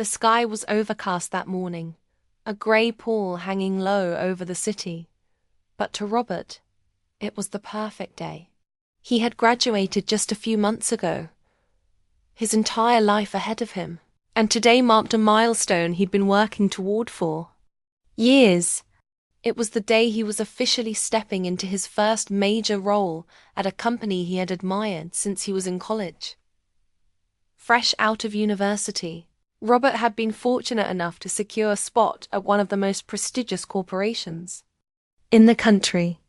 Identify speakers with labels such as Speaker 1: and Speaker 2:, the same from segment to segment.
Speaker 1: The sky was overcast that morning, a grey pall hanging low over the city. But to Robert, it was the perfect day. He had graduated just a few months ago, his entire life ahead of him, and today marked a milestone he'd been working toward for years. It was the day he was officially stepping into his first major role at a company he had admired since he was in college. Fresh out of university, Robert had been fortunate enough to secure a spot at one of the most prestigious corporations in the country.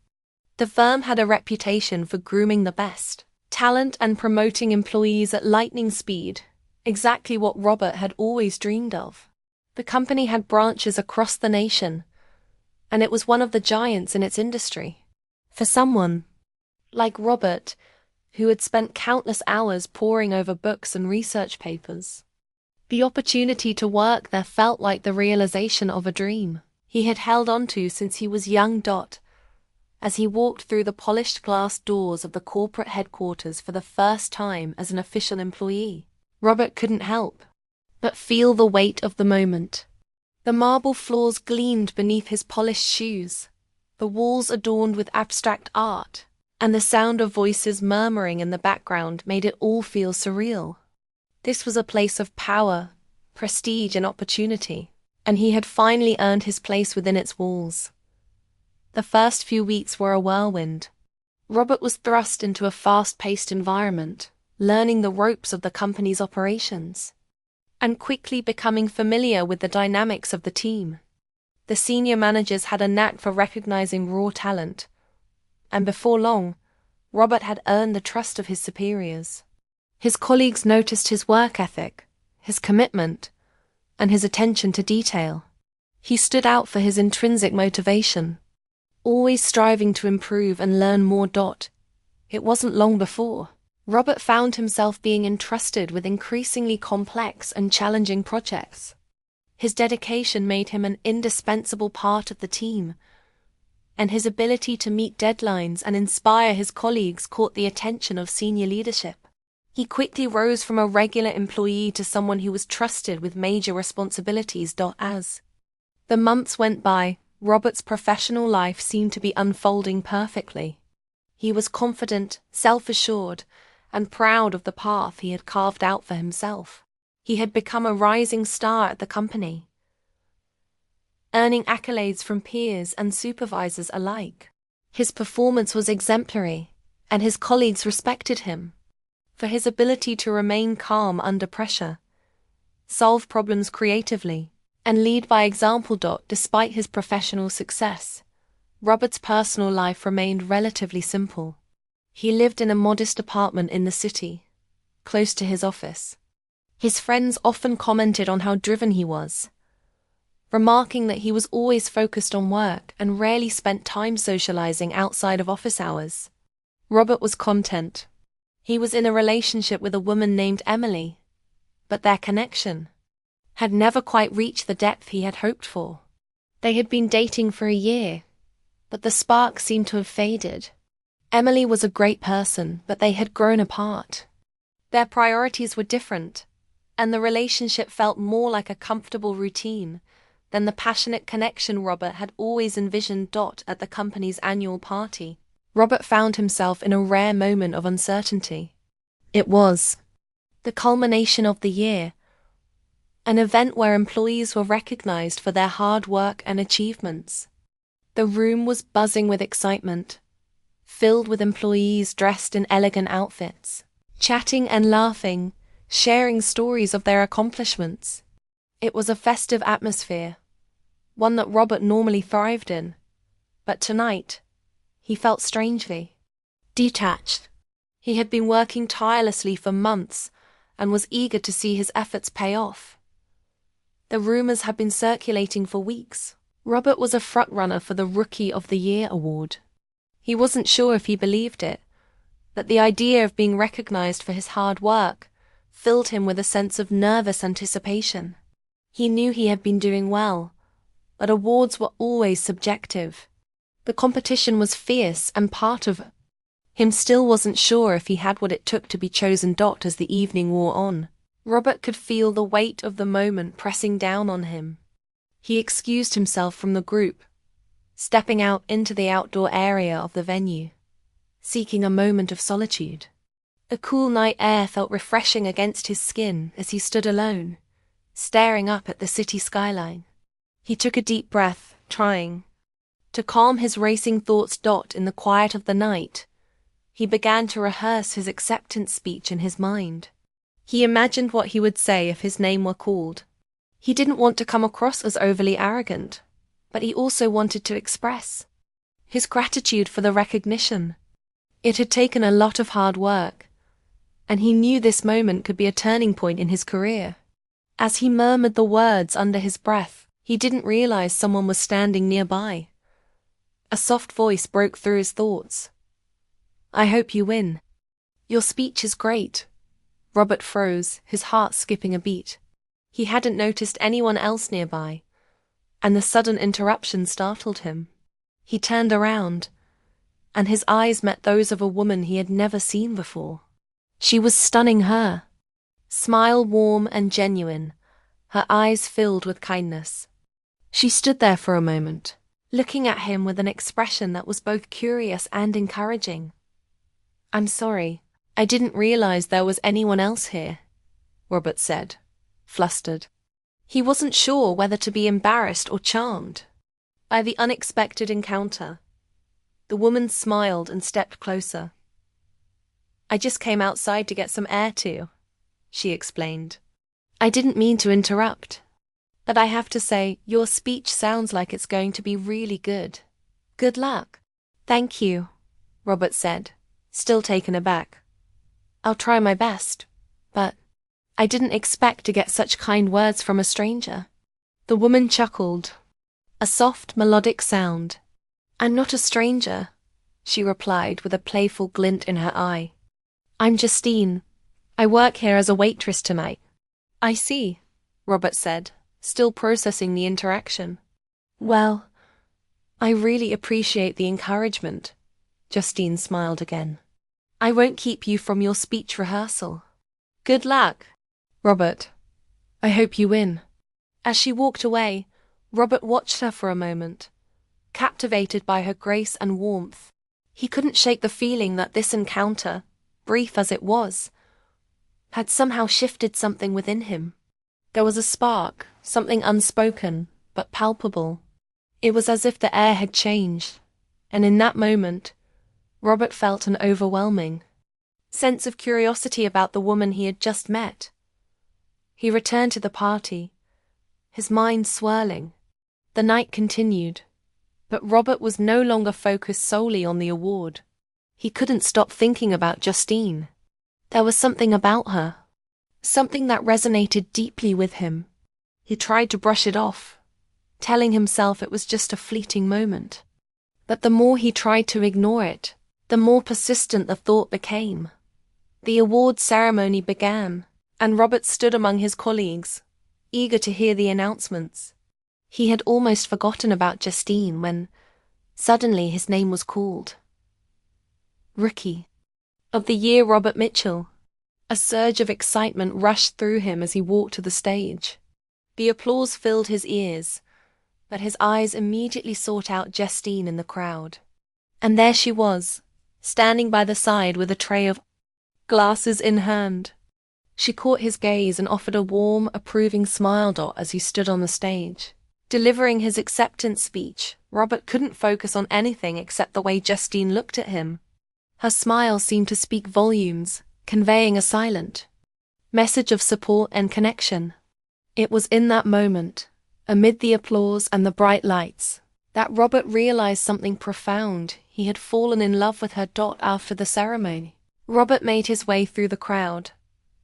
Speaker 1: The firm had a reputation for grooming the best talent and promoting employees at lightning speed, exactly what Robert had always dreamed of. The company had branches across the nation, and it was one of the giants in its industry. For someone like Robert, who had spent countless hours poring over books and research papers, the opportunity to work there felt like the realization of a dream he had held onto since he was young. As he walked through the polished glass doors of the corporate headquarters for the first time as an official employee, Robert couldn't help but feel the weight of the moment. The marble floors gleamed beneath his polished shoes, the walls adorned with abstract art, and the sound of voices murmuring in the background made it all feel surreal. This was a place of power, prestige, and opportunity, and he had finally earned his place within its walls. The first few weeks were a whirlwind. Robert was thrust into a fast-paced environment, learning the ropes of the company's operations, and quickly becoming familiar with the dynamics of the team. The senior managers had a knack for recognizing raw talent, and before long, Robert had earned the trust of his superiors. His colleagues noticed his work ethic, his commitment, and his attention to detail. He stood out for his intrinsic motivation, always striving to improve and learn more. It wasn't long before Robert found himself being entrusted with increasingly complex and challenging projects. His dedication made him an indispensable part of the team, and his ability to meet deadlines and inspire his colleagues caught the attention of senior leadership. He quickly rose from a regular employee to someone who was trusted with major responsibilities. As the months went by, Robert's professional life seemed to be unfolding perfectly. He was confident, self-assured, and proud of the path he had carved out for himself. He had become a rising star at the company, earning accolades from peers and supervisors alike. His performance was exemplary, and his colleagues respected him for his ability to remain calm under pressure, solve problems creatively, and lead by example. Despite his professional success, Robert's personal life remained relatively simple. He lived in a modest apartment in the city, close to his office. His friends often commented on how driven he was, remarking that he was always focused on work and rarely spent time socializing outside of office hours. Robert was content. He was in a relationship with a woman named Emily, but their connection had never quite reached the depth he had hoped for. They had been dating for a year, but the spark seemed to have faded. Emily was a great person, but they had grown apart. Their priorities were different, and the relationship felt more like a comfortable routine than the passionate connection Robert had always envisioned. At the company's annual party, Robert found himself in a rare moment of uncertainty. It was the culmination of the year, an event where employees were recognized for their hard work and achievements. The room was buzzing with excitement, filled with employees dressed in elegant outfits, chatting and laughing, sharing stories of their accomplishments. It was a festive atmosphere, one that Robert normally thrived in, but tonight, he felt strangely detached. He had been working tirelessly for months and was eager to see his efforts pay off. The rumors had been circulating for weeks. Robert was a frontrunner for the Rookie of the Year award. He wasn't sure if he believed it, that the idea of being recognized for his hard work filled him with a sense of nervous anticipation. He knew he had been doing well, but awards were always subjective. The competition was fierce, and part of him still wasn't sure if he had what it took to be chosen. As the evening wore on, Robert could feel the weight of the moment pressing down on him. He excused himself from the group, stepping out into the outdoor area of the venue, seeking a moment of solitude. The cool night air felt refreshing against his skin as he stood alone, staring up at the city skyline. He took a deep breath, trying to calm his racing thoughts. In the quiet of the night, he began to rehearse his acceptance speech in his mind. He imagined what he would say if his name were called. He didn't want to come across as overly arrogant, but he also wanted to express his gratitude for the recognition. It had taken a lot of hard work, and he knew this moment could be a turning point in his career. As he murmured the words under his breath, he didn't realize someone was standing nearby. A soft voice broke through his thoughts. "I hope you win. Your speech is great." Robert froze, his heart skipping a beat. He hadn't noticed anyone else nearby, and the sudden interruption startled him. He turned around, and his eyes met those of a woman he had never seen before. She was stunning her. Smile warm and genuine, her eyes filled with kindness. She stood there for a moment, looking at him with an expression that was both curious and encouraging. "I'm sorry, I didn't realize there was anyone else here," Robert said, flustered. He wasn't sure whether to be embarrassed or charmed by the unexpected encounter. The woman smiled and stepped closer. "I just came outside to get some air too," she explained. "I didn't mean to interrupt, but I have to say, your speech sounds like it's going to be really good. Good luck." "Thank you," Robert said, still taken aback. "I'll try my best, but I didn't expect to get such kind words from a stranger." The woman chuckled, a soft, melodic sound. "I'm not a stranger," she replied with a playful glint in her eye. "I'm Justine. I work here as a waitress tonight." "I see," Robert said, still processing the interaction. "Well, I really appreciate the encouragement." Justine smiled again. "I won't keep you from your speech rehearsal." "Good luck, Robert. I hope you win." As she walked away, Robert watched her for a moment, captivated by her grace and warmth. He couldn't shake the feeling that this encounter, brief as it was, had somehow shifted something within him. There was a spark, something unspoken, but palpable. It was as if the air had changed, and in that moment, Robert felt an overwhelming sense of curiosity about the woman he had just met. He returned to the party, his mind swirling. The night continued, but Robert was no longer focused solely on the award. He couldn't stop thinking about Justine. There was something about her, something that resonated deeply with him. He tried to brush it off, telling himself it was just a fleeting moment. But the more he tried to ignore it, the more persistent the thought became. The award ceremony began, and Robert stood among his colleagues, eager to hear the announcements. He had almost forgotten about Justine when suddenly his name was called. Rookie of the Year Robert Mitchell. A surge of excitement rushed through him as he walked to the stage. The applause filled his ears, but his eyes immediately sought out Justine in the crowd. And there she was, standing by the side with a tray of glasses in hand. She caught his gaze and offered a warm, approving smile as he stood on the stage. Delivering his acceptance speech, Robert couldn't focus on anything except the way Justine looked at him. Her smile seemed to speak volumes, conveying a silent message of support and connection. It was in that moment, amid the applause and the bright lights, that Robert realized something profound. He had fallen in love with her. After the ceremony, Robert made his way through the crowd,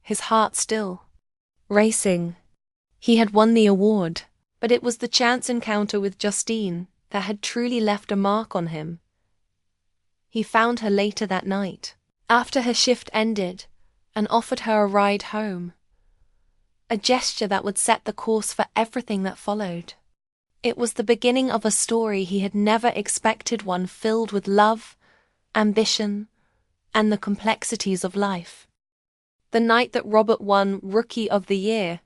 Speaker 1: his heart still racing. He had won the award, but it was the chance encounter with Justine that had truly left a mark on him. He found her later that night, after her shift ended, and offered her a ride home, a gesture that would set the course for everything that followed. It was the beginning of a story he had never expected, one filled with love, ambition, and the complexities of life. The night that Robert won Rookie of the Year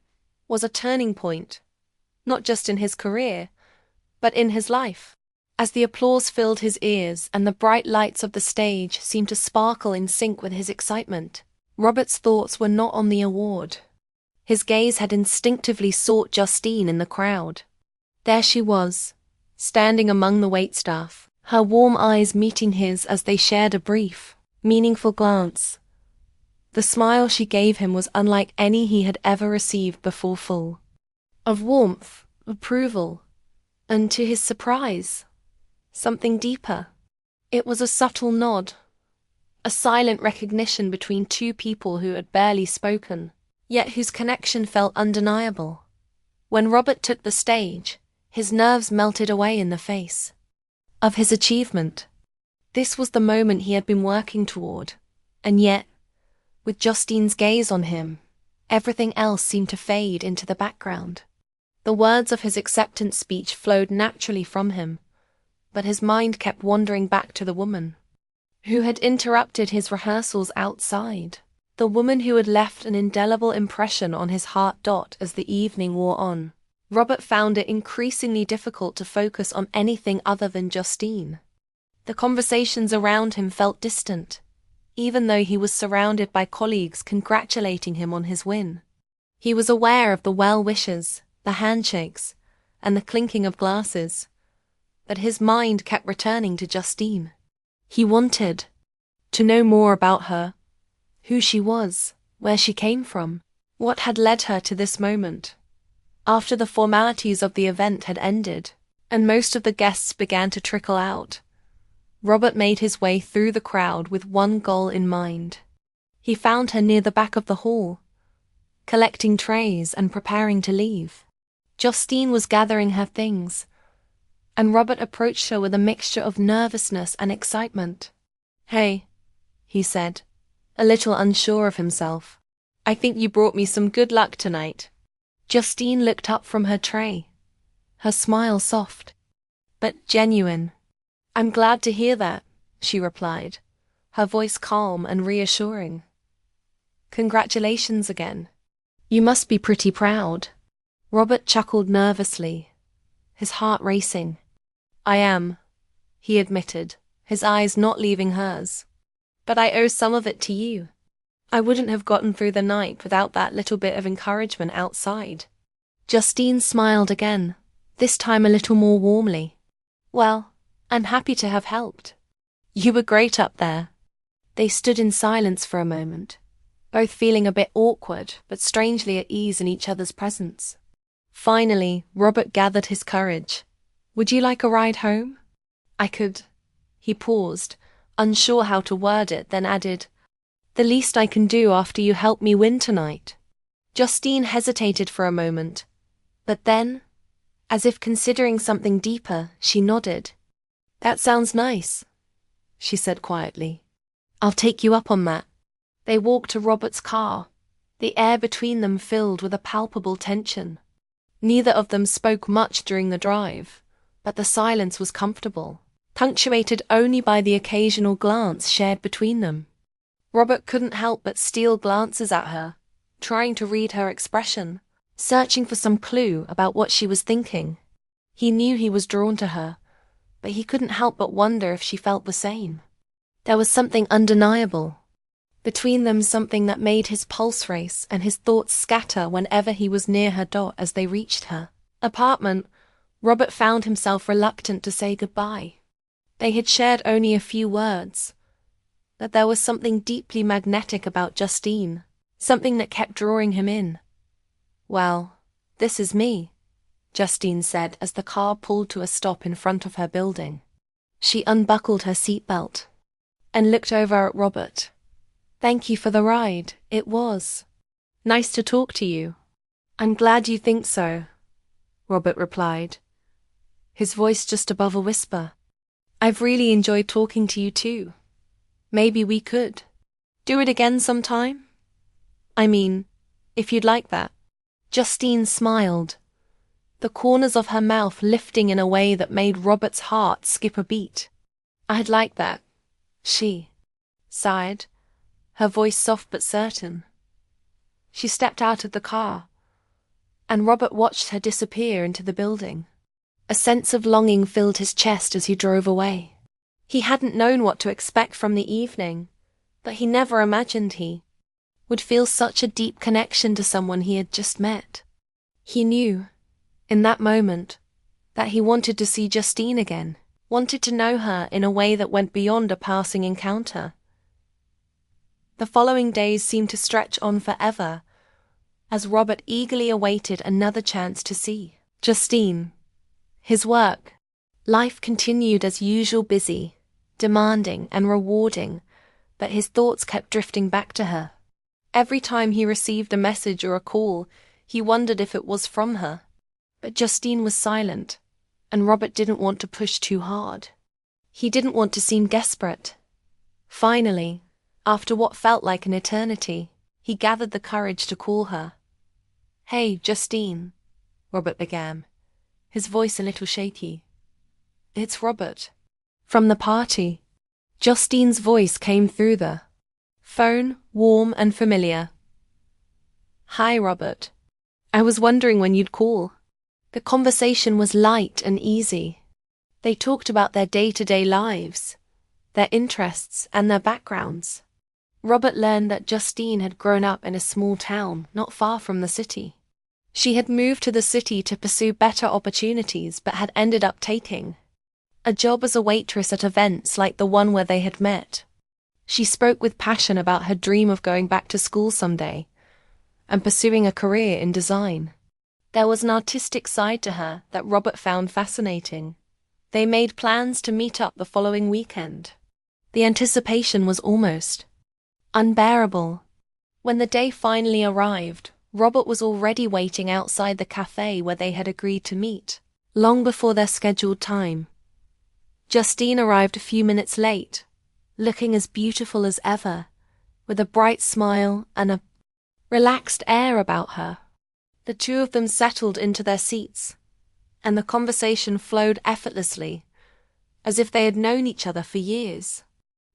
Speaker 1: was a turning point, not just in his career, but in his life. As the applause filled his ears and the bright lights of the stage seemed to sparkle in sync with his excitement, Robert's thoughts were not on the award. His gaze had instinctively sought Justine in the crowd. There she was, standing among the waitstaff, her warm eyes meeting his as they shared a brief, meaningful glance. The smile she gave him was unlike any he had ever received before, full of warmth, approval, and to his surprise, something deeper. It was a subtle nod, a silent recognition between two people who had barely spoken, yet whose connection felt undeniable. When Robert took the stage, his nerves melted away in the face of his achievement. This was the moment he had been working toward, and yet, with Justine's gaze on him, everything else seemed to fade into the background. The words of his acceptance speech flowed naturally from him, but his mind kept wandering back to the woman who had interrupted his rehearsals outside, the woman who had left an indelible impression on his heart. As the evening wore on, Robert found it increasingly difficult to focus on anything other than Justine. The conversations around him felt distant, even though he was surrounded by colleagues congratulating him on his win. He was aware of the well wishes, the handshakes, and the clinking of glasses, but his mind kept returning to Justine. He wanted to know more about her, who she was, where she came from, what had led her to this moment. After the formalities of the event had ended, and most of the guests began to trickle out, Robert made his way through the crowd with one goal in mind. He found her near the back of the hall, collecting trays and preparing to leave. Justine was gathering her things, and Robert approached her with a mixture of nervousness and excitement. "Hey," he said, a little unsure of himself. "I think you brought me some good luck tonight." Justine looked up from her tray, her smile soft, but genuine. "I'm glad to hear that," she replied, her voice calm and reassuring. "Congratulations again. You must be pretty proud." Robert chuckled nervously, his heart racing. "I am," he admitted, his eyes not leaving hers. "But I owe some of it to you. I wouldn't have gotten through the night without that little bit of encouragement outside." Justine smiled again, this time a little more warmly. "Well, I'm happy to have helped. You were great up there." They stood in silence for a moment, both feeling a bit awkward but strangely at ease in each other's presence. Finally, Robert gathered his courage. "Would you like a ride home? I could." He paused, unsure how to word it, then added, "The least I can do after you help me win tonight." Justine hesitated for a moment, but then, as if considering something deeper, she nodded. "That sounds nice," she said quietly. "I'll take you up on that." They walked to Robert's car, the air between them filled with a palpable tension. Neither of them spoke much during the drive, but the silence was comfortable, punctuated only by the occasional glance shared between them. Robert couldn't help but steal glances at her, trying to read her expression, searching for some clue about what she was thinking. He knew he was drawn to her, but he couldn't help but wonder if she felt the same. There was something undeniable between them, something that made his pulse race and his thoughts scatter whenever he was near her. As they reached her apartment, Robert found himself reluctant to say goodbye. They had shared only a few words, but there was something deeply magnetic about Justine, something that kept drawing him in. "Well, this is me," Justine said as the car pulled to a stop in front of her building. She unbuckled her seatbelt and looked over at Robert. "Thank you for the ride. It was nice to talk to you." "I'm glad you think so," Robert replied, his voice just above a whisper. "I've really enjoyed talking to you too. Maybe we could do it again sometime? I mean, if you'd like that." Justine smiled, the corners of her mouth lifting in a way that made Robert's heart skip a beat. "I'd like that," she sighed, her voice soft but certain. She stepped out of the car, and Robert watched her disappear into the building. A sense of longing filled his chest as he drove away. He hadn't known what to expect from the evening, but he never imagined he would feel such a deep connection to someone he had just met. He knew, in that moment, that he wanted to see Justine again, wanted to know her in a way that went beyond a passing encounter. The following days seemed to stretch on forever, as Robert eagerly awaited another chance to see Justine. His work, life continued as usual, busy, demanding and rewarding, but his thoughts kept drifting back to her. Every time he received a message or a call, he wondered if it was from her. But Justine was silent, and Robert didn't want to push too hard. He didn't want to seem desperate. Finally, after what felt like an eternity, he gathered the courage to call her. "Hey, Justine," Robert began, his voice a little shaky. "It's Robert." From the party, Justine's voice came through the phone, warm and familiar. "Hi, Robert. I was wondering when you'd call." The conversation was light and easy. They talked about their day-to-day lives, their interests and their backgrounds. Robert learned that Justine had grown up in a small town not far from the city. She had moved to the city to pursue better opportunities but had ended up taking a job as a waitress at events like the one where they had met. She spoke with passion about her dream of going back to school someday and pursuing a career in design. There was an artistic side to her that Robert found fascinating. They made plans to meet up the following weekend. The anticipation was almost unbearable. When the day finally arrived, Robert was already waiting outside the cafe where they had agreed to meet, long before their scheduled time. Justine arrived a few minutes late, looking as beautiful as ever, with a bright smile and a relaxed air about her. The two of them settled into their seats, and the conversation flowed effortlessly, as if they had known each other for years.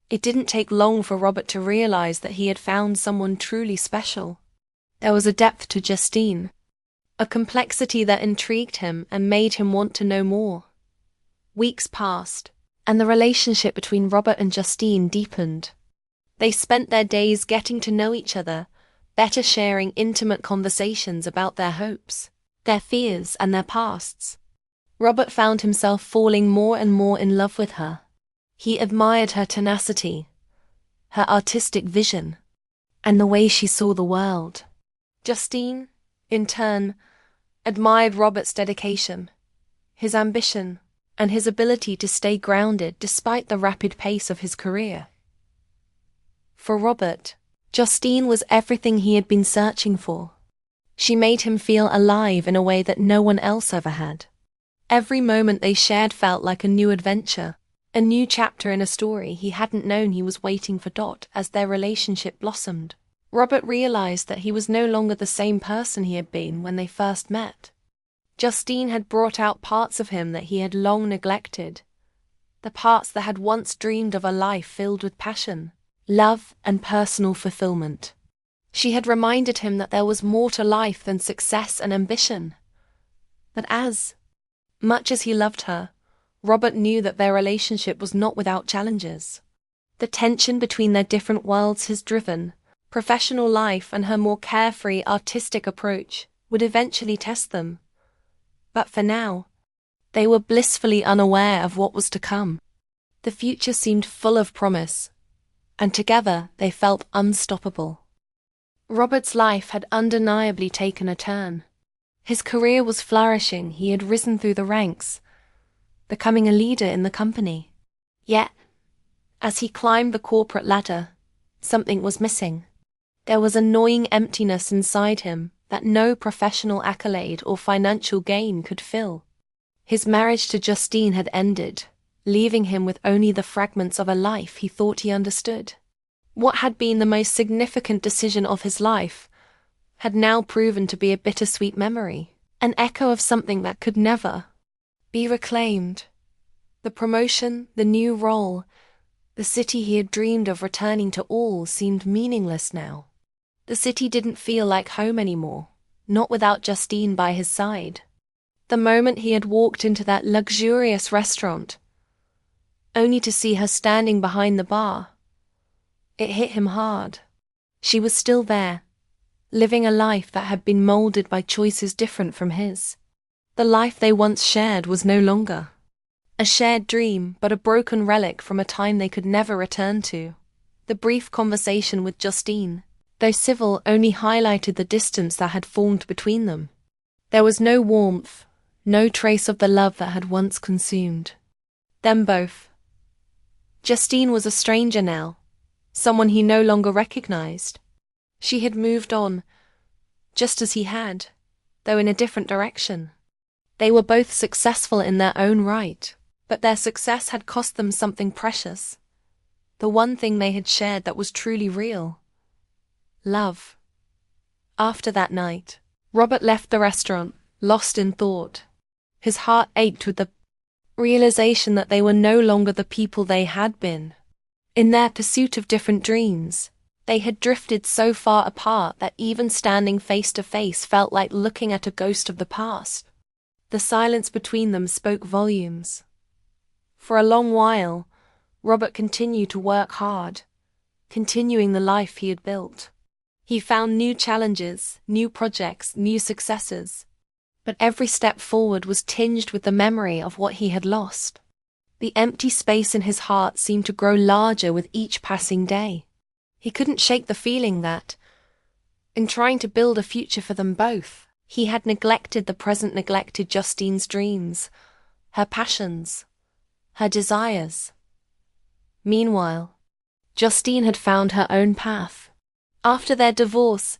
Speaker 1: It didn't take long for Robert to realize that he had found someone truly special. There was a depth to Justine, a complexity that intrigued him and made him want to know more. Weeks passed, and the relationship between Robert and Justine deepened. They spent their days getting to know each other, better sharing intimate conversations about their hopes, their fears, and their pasts. Robert found himself falling more and more in love with her. He admired her tenacity, her artistic vision, and the way she saw the world. Justine, in turn, admired Robert's dedication, his ambition, and his ability to stay grounded despite the rapid pace of his career. For Robert, Justine was everything he had been searching for. She made him feel alive in a way that no one else ever had. Every moment they shared felt like a new adventure, a new chapter in a story he hadn't known he was waiting for. As their relationship blossomed, Robert realized that he was no longer the same person he had been when they first met. Justine had brought out parts of him that he had long neglected, the parts that had once dreamed of a life filled with passion, love, and personal fulfillment. She had reminded him that there was more to life than success and ambition. That as much as he loved her, Robert knew that their relationship was not without challenges. The tension between their different worlds, his driven, professional life and her more carefree, artistic approach, would eventually test them. But for now, they were blissfully unaware of what was to come. The future seemed full of promise, and together they felt unstoppable. Robert's life had undeniably taken a turn. His career was flourishing, he had risen through the ranks, becoming a leader in the company. Yet, as he climbed the corporate ladder, something was missing. There was a gnawing emptiness inside him that no professional accolade or financial gain could fill. His marriage to Justine had ended, leaving him with only the fragments of a life he thought he understood. What had been the most significant decision of his life had now proven to be a bittersweet memory, an echo of something that could never be reclaimed. The promotion, the new role, the city he had dreamed of returning to all seemed meaningless now. The city didn't feel like home anymore, not without Justine by his side. The moment he had walked into that luxurious restaurant, only to see her standing behind the bar, it hit him hard. She was still there, living a life that had been molded by choices different from his. The life they once shared was no longer a shared dream, but a broken relic from a time they could never return to. The brief conversation with Justine, though civil, only highlighted the distance that had formed between them. There was no warmth, no trace of the love that had once consumed them both. Justine was a stranger now, someone he no longer recognized. She had moved on, just as he had, though in a different direction. They were both successful in their own right, but their success had cost them something precious. The one thing they had shared that was truly real: love. After that night, Robert left the restaurant, lost in thought. His heart ached with the realization that they were no longer the people they had been. In their pursuit of different dreams, they had drifted so far apart that even standing face to face felt like looking at a ghost of the past. The silence between them spoke volumes. For a long while, Robert continued to work hard, continuing the life he had built. He found new challenges, new projects, new successes. But every step forward was tinged with the memory of what he had lost. The empty space in his heart seemed to grow larger with each passing day. He couldn't shake the feeling that, in trying to build a future for them both, he had neglected the present, neglected Justine's dreams, her passions, her desires. Meanwhile, Justine had found her own path. After their divorce,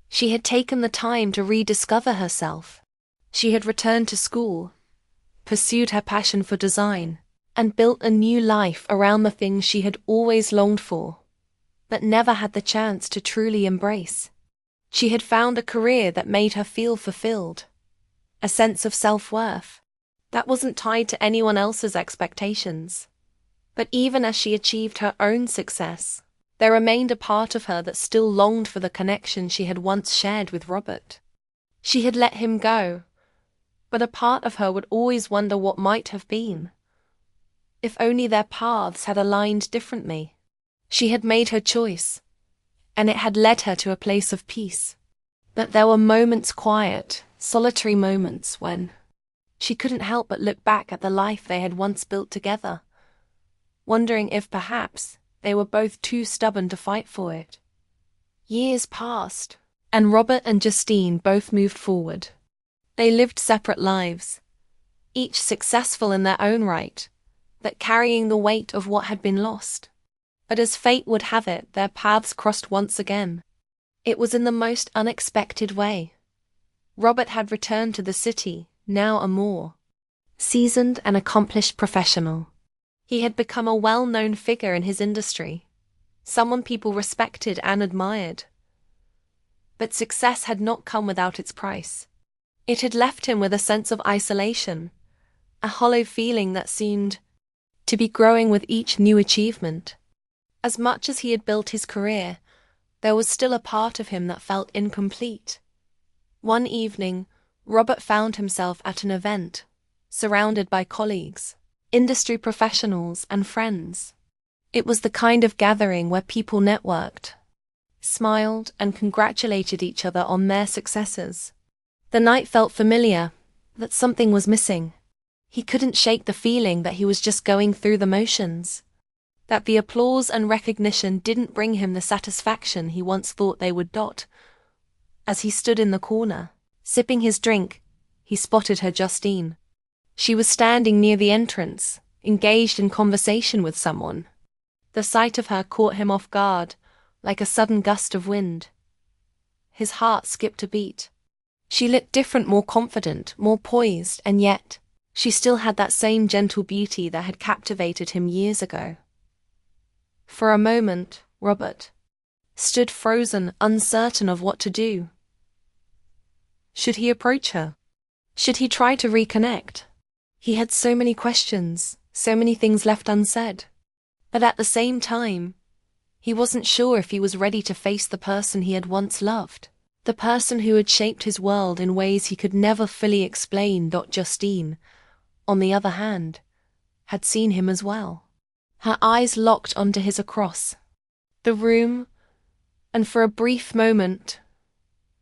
Speaker 1: she had taken the time to rediscover herself. She had returned to school, pursued her passion for design, and built a new life around the things she had always longed for, but never had the chance to truly embrace. She had found a career that made her feel fulfilled, a sense of self-worth that wasn't tied to anyone else's expectations. But even as she achieved her own success, there remained a part of her that still longed for the connection she had once shared with Robert. She had let him go, but a part of her would always wonder what might have been, if only their paths had aligned differently. She had made her choice, and it had led her to a place of peace. But there were moments, quiet, solitary moments, when she couldn't help but look back at the life they had once built together, wondering if perhaps they were both too stubborn to fight for it. Years passed, and Robert and Justine both moved forward. They lived separate lives, each successful in their own right, but carrying the weight of what had been lost. But as fate would have it, their paths crossed once again. It was in the most unexpected way. Robert had returned to the city, now a more seasoned and accomplished professional. He had become a well-known figure in his industry, someone people respected and admired. But success had not come without its price. It had left him with a sense of isolation, a hollow feeling that seemed to be growing with each new achievement. As much as he had built his career, there was still a part of him that felt incomplete. One evening, Robert found himself at an event, surrounded by colleagues, industry professionals, and friends. It was the kind of gathering where people networked, smiled, and congratulated each other on their successes. The night felt familiar, but something was missing. He couldn't shake the feeling that he was just going through the motions, that the applause and recognition didn't bring him the satisfaction he once thought they would. As he stood in the corner, sipping his drink, he spotted her, Justine. She was standing near the entrance, engaged in conversation with someone. The sight of her caught him off guard, like a sudden gust of wind. His heart skipped a beat. She looked different, more confident, more poised, and yet she still had that same gentle beauty that had captivated him years ago. For a moment, Robert stood frozen, uncertain of what to do. Should he approach her? Should he try to reconnect? He had so many questions, so many things left unsaid. But at the same time, He wasn't sure if he was ready to face the person he had once loved, the person who had shaped his world in ways he could never fully explain. Justine, on the other hand, had seen him as well. Her eyes locked onto his across the room, and for a brief moment,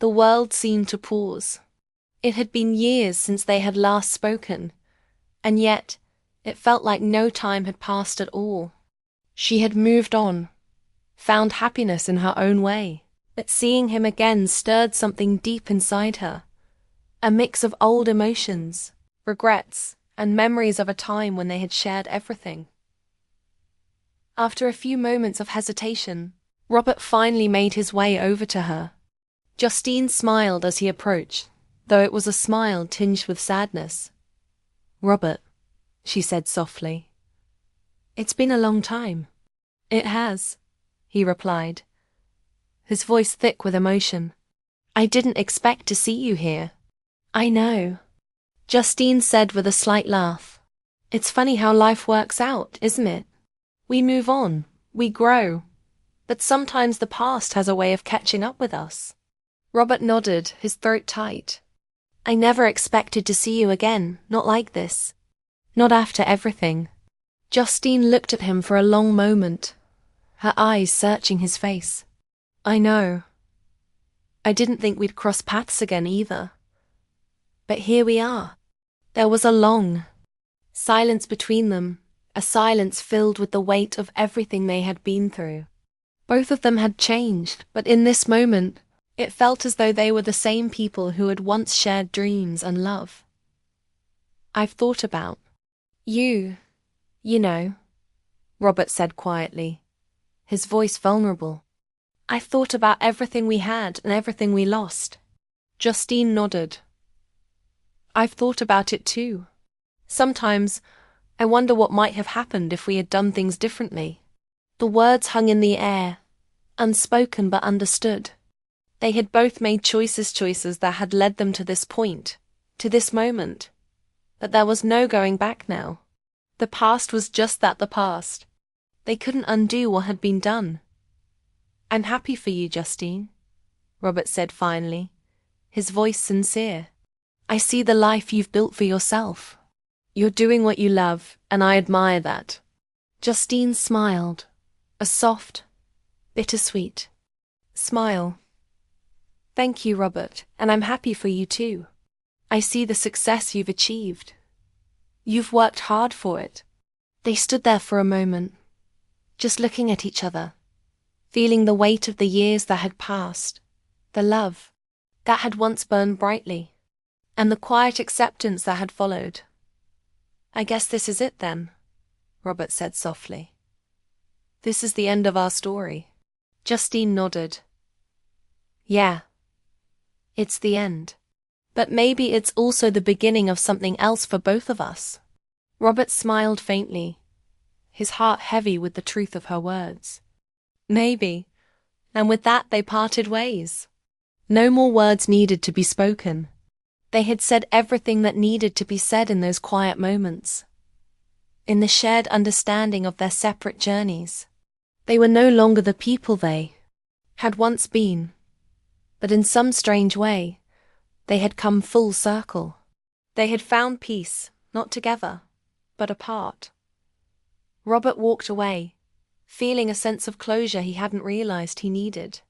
Speaker 1: the world seemed to pause. It had been years since they had last spoken, and yet it felt like no time had passed at all. She had moved on, found happiness in her own way, but seeing him again stirred something deep inside her, a mix of old emotions, regrets, and memories of a time when they had shared everything. After a few moments of hesitation, Robert finally made his way over to her. Justine smiled as he approached, though it was a smile tinged with sadness. "Robert," she said softly, "it's been a long time." "It has," he replied, his voice thick with emotion. "I didn't expect to see you here." "I know," Justine said with a slight laugh. "It's funny how life works out, isn't it? We move on, we grow, but sometimes the past has a way of catching up with us." Robert nodded, his throat tight. "I never expected to see you again, not like this. Not after everything." Justine looked at him for a long moment, her eyes searching his face. "I know. I didn't think we'd cross paths again either. But here we are." There was a long silence between them, a silence filled with the weight of everything they had been through. Both of them had changed, but in this moment, it felt as though they were the same people who had once shared dreams and love. "I've thought about you know," Robert said quietly, his voice vulnerable. "I've thought about everything we had and everything we lost." Justine nodded. "I've thought about it too. Sometimes I wonder what might have happened if we had done things differently." The words hung in the air, unspoken but understood. They had both made choices that had led them to this point, to this moment. But there was no going back now. The past was just that, the past. They couldn't undo what had been done. "I'm happy for you, Justine," Robert said finally, his voice sincere. "I see the life you've built for yourself. You're doing what you love, and I admire that." Justine smiled, a soft, bittersweet smile. "Thank you, Robert, and I'm happy for you too. I see the success you've achieved. You've worked hard for it." They stood there for a moment, just looking at each other, feeling the weight of the years that had passed, the love that had once burned brightly, and the quiet acceptance that had followed. "I guess this is it then," Robert said softly. "This is the end of our story." Justine nodded. "Yeah, it's the end. But maybe it's also the beginning of something else for both of us." Robert smiled faintly, his heart heavy with the truth of her words. "Maybe." And with that they parted ways. No more words needed to be spoken. They had said everything that needed to be said in those quiet moments. In the shared understanding of their separate journeys. They were no longer the people they had once been, but in some strange way, they had come full circle. They had found peace, not together, but apart. Robert walked away, feeling a sense of closure he hadn't realized he needed.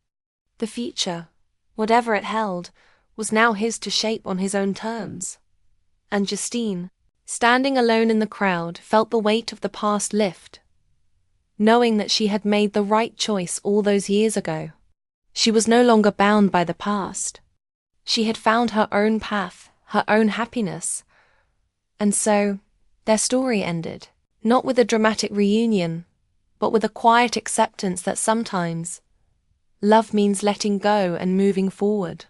Speaker 1: The future, whatever it held, was now his to shape on his own terms. And Justine, standing alone in the crowd, felt the weight of the past lift, knowing that she had made the right choice all those years ago. She was no longer bound by the past. She had found her own path, her own happiness. And so, their story ended, not with a dramatic reunion, but with a quiet acceptance that sometimes love means letting go and moving forward.